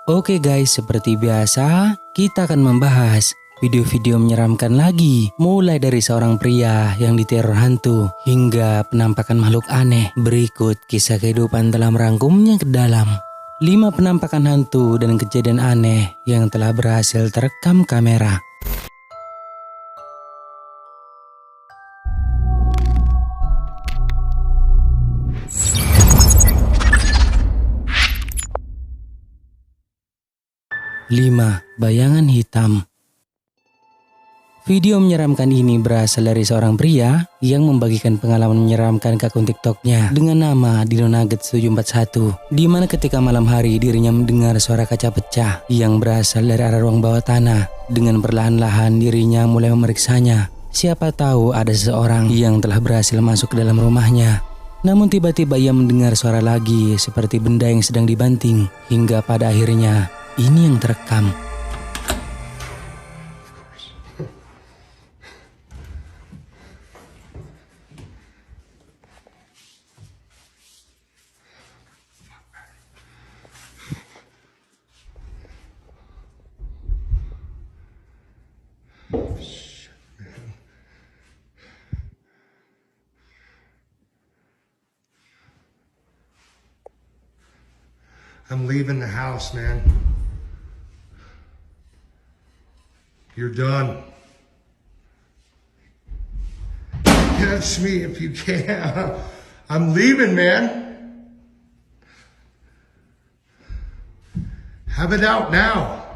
Oke guys, seperti biasa kita akan membahas video-video menyeramkan lagi. Mulai dari seorang pria yang diteror hantu hingga penampakan makhluk aneh. Berikut kisah kehidupan telah merangkumnya ke dalam 5 penampakan hantu dan kejadian aneh yang telah berhasil terekam kamera. Lima, bayangan hitam. Video menyeramkan ini berasal dari seorang pria yang membagikan pengalaman menyeramkan ke akun TikToknya dengan nama DinoNugget741, di mana ketika malam hari dirinya mendengar suara kaca pecah yang berasal dari arah ruang bawah tanah. Dengan perlahan-lahan dirinya mulai memeriksanya. Siapa tahu ada seseorang yang telah berhasil masuk ke dalam rumahnya. Namun tiba-tiba ia mendengar suara lagi seperti benda yang sedang dibanting, hingga pada akhirnya ini yang terekam. I'm leaving the house, man. You're done. Catch me if you can. I'm leaving, man. Have it out now.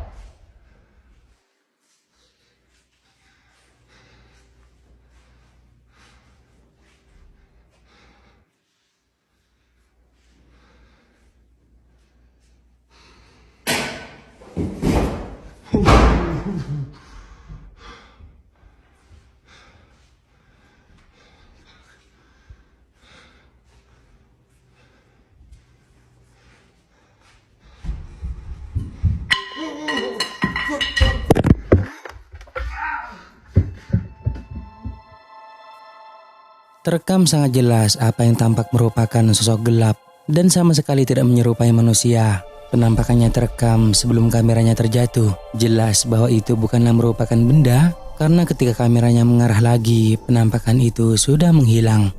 Terekam sangat jelas apa yang tampak merupakan sosok gelap dan sama sekali tidak menyerupai manusia. Penampakannya terekam sebelum kameranya terjatuh. Jelas bahwa itu bukanlah merupakan benda karena ketika kameranya mengarah lagi, penampakan itu sudah menghilang.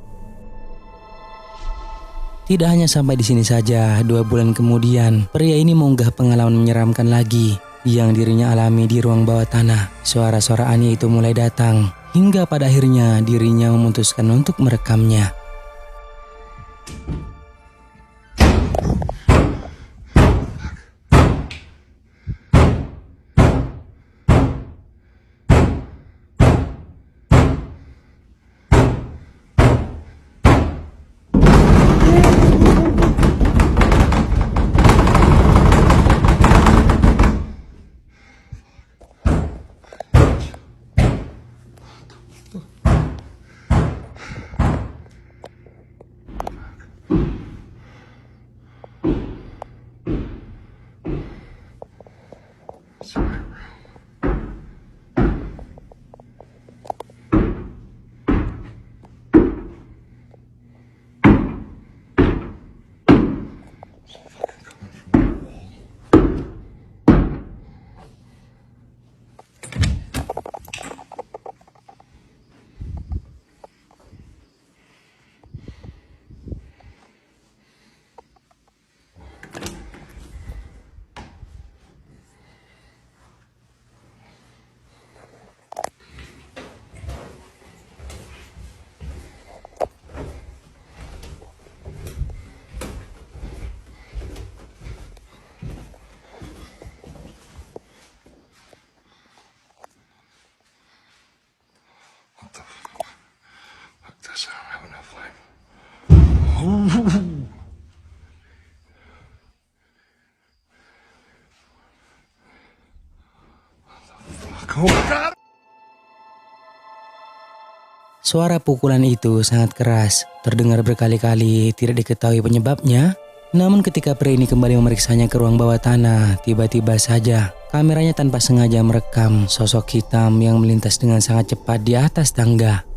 Tidak hanya sampai di sini saja, 2 bulan kemudian pria ini mengunggah pengalaman menyeramkan lagi yang dirinya alami di ruang bawah tanah. Suara-suara aneh itu mulai datang hingga pada akhirnya dirinya memutuskan untuk merekamnya. I don't have enough life. Oh God! Suara pukulan itu sangat keras, terdengar berkali-kali, tidak diketahui penyebabnya. Namun ketika pria ini kembali memeriksanya ke ruang bawah tanah, tiba-tiba saja kameranya tanpa sengaja merekam sosok hitam yang melintas dengan sangat cepat di atas tangga.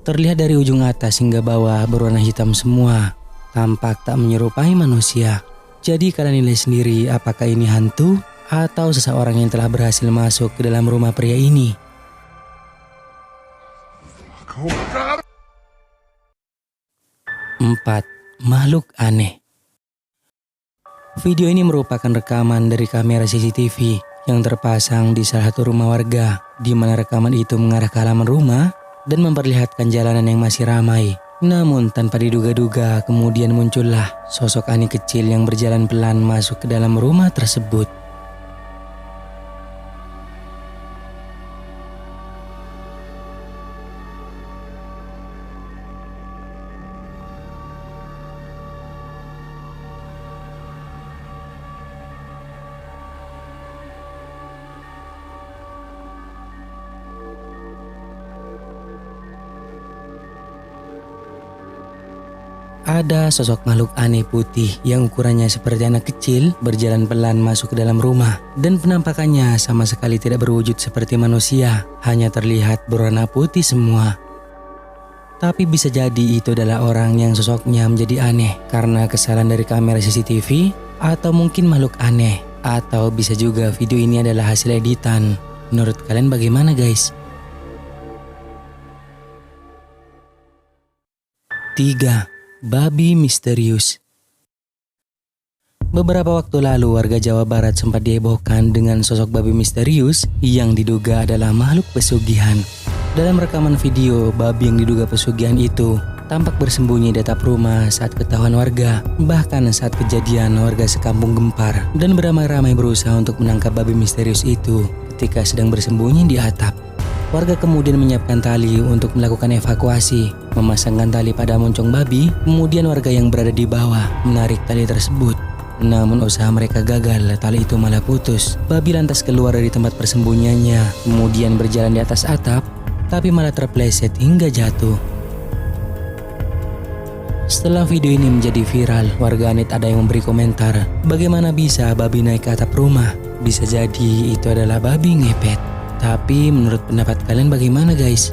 Terlihat dari ujung atas hingga bawah berwarna hitam semua, tampak tak menyerupai manusia. Jadi kalian nilai sendiri apakah ini hantu atau seseorang yang telah berhasil masuk ke dalam rumah pria ini. 4. Makhluk aneh. Video ini merupakan rekaman dari kamera CCTV yang terpasang di salah satu rumah warga, di mana rekaman itu mengarah ke halaman rumah dan memperlihatkan jalanan yang masih ramai. Namun tanpa diduga-duga kemudian muncullah sosok aneh kecil yang berjalan pelan masuk ke dalam rumah tersebut. Ada sosok makhluk aneh putih yang ukurannya seperti anak kecil berjalan pelan masuk ke dalam rumah dan penampakannya sama sekali tidak berwujud seperti manusia, hanya terlihat berwarna putih semua. Tapi bisa jadi itu adalah orang yang sosoknya menjadi aneh karena kesalahan dari kamera CCTV atau mungkin makhluk aneh, atau bisa juga video ini adalah hasil editan. Menurut kalian bagaimana guys? 3. Babi misterius. Beberapa waktu lalu warga Jawa Barat sempat dihebohkan dengan sosok babi misterius yang diduga adalah makhluk pesugihan. Dalam rekaman video, babi yang diduga pesugihan itu tampak bersembunyi di atap rumah saat ketahuan warga. Bahkan saat kejadian, warga sekampung gempar dan beramai-ramai berusaha untuk menangkap babi misterius itu ketika sedang bersembunyi di atap. Warga kemudian menyiapkan tali untuk melakukan evakuasi, memasangkan tali pada moncong babi, kemudian warga yang berada di bawah menarik tali tersebut. Namun usaha mereka gagal, tali itu malah putus. Babi lantas keluar dari tempat persembunyiannya, kemudian berjalan di atas atap, tapi malah terpleset hingga jatuh. Setelah video ini menjadi viral, warganet ada yang memberi komentar, bagaimana bisa babi naik ke atap rumah? Bisa jadi itu adalah babi ngepet. Tapi menurut pendapat kalian bagaimana guys?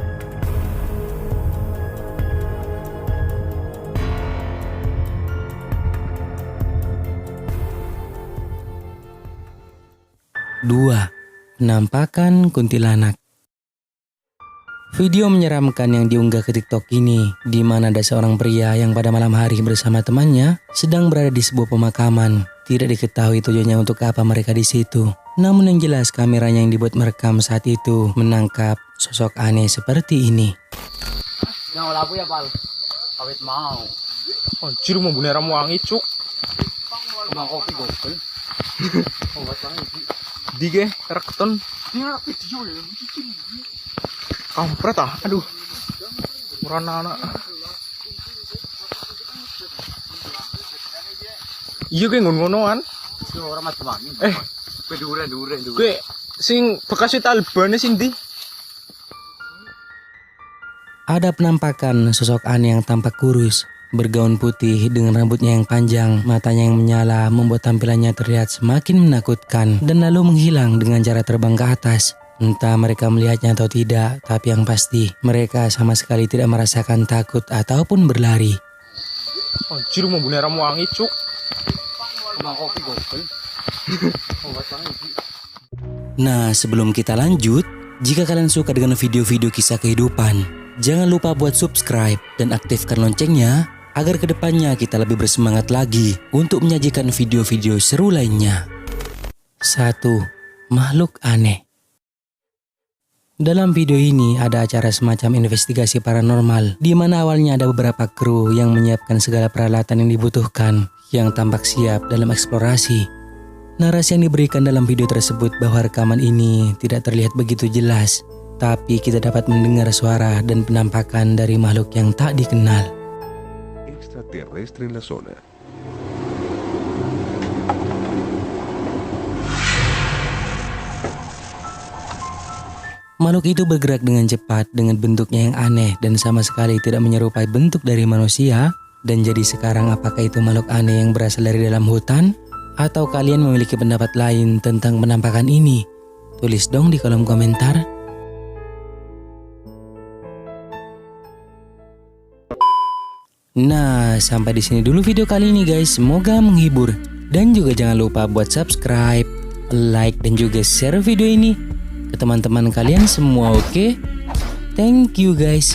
Dua. Penampakan kuntilanak. Video menyeramkan yang diunggah ke TikTok ini, di mana ada seorang pria yang pada malam hari bersama temannya sedang berada di sebuah pemakaman. Tidak diketahui tujuannya untuk apa mereka di situ. Namun yang jelas kameranya yang dibuat merekam saat itu menangkap sosok aneh seperti ini. Yang labu ya pal, kawit mau. Anjir mau bunuh ramu wangi cuk. Kembang kopi gokil. Obat wangi. Dige rekton. Ini video ya. Kampret ah, aduh. Murah anak. Iya kayak ngono-ngonoan. Orang macam-macam. Dure. Gue sing bekas Taliban sing di. Ada penampakan sosok aneh yang tampak kurus, bergaun putih dengan rambutnya yang panjang, matanya yang menyala membuat tampilannya terlihat semakin menakutkan dan lalu menghilang dengan cara terbang ke atas. Entah mereka melihatnya atau tidak, tapi yang pasti mereka sama sekali tidak merasakan takut ataupun berlari. Anjir mau bunuh ramu wangi cuk. Kembang kopi gokil. Obat wangi. Nah, sebelum kita lanjut, jika kalian suka dengan video-video kisah kehidupan, jangan lupa buat subscribe dan aktifkan loncengnya agar kedepannya kita lebih bersemangat lagi untuk menyajikan video-video seru lainnya. 1. Makhluk aneh. Dalam video ini ada acara semacam investigasi paranormal, di mana awalnya ada beberapa kru yang menyiapkan segala peralatan yang dibutuhkan, yang tampak siap dalam eksplorasi. Narasi yang diberikan dalam video tersebut bahwa rekaman ini tidak terlihat begitu jelas, tapi kita dapat mendengar suara dan penampakan dari makhluk yang tak dikenal. Extraterrestre en la zona. Makhluk itu bergerak dengan cepat dengan bentuknya yang aneh dan sama sekali tidak menyerupai bentuk dari manusia. Dan jadi sekarang apakah itu makhluk aneh yang berasal dari dalam hutan? Atau kalian memiliki pendapat lain tentang penampakan ini? Tulis dong di kolom komentar. Nah, sampai di sini dulu video kali ini guys. Semoga menghibur. Dan juga jangan lupa buat subscribe, like, dan juga share video ini ke teman-teman kalian semua, oke? Thank you guys.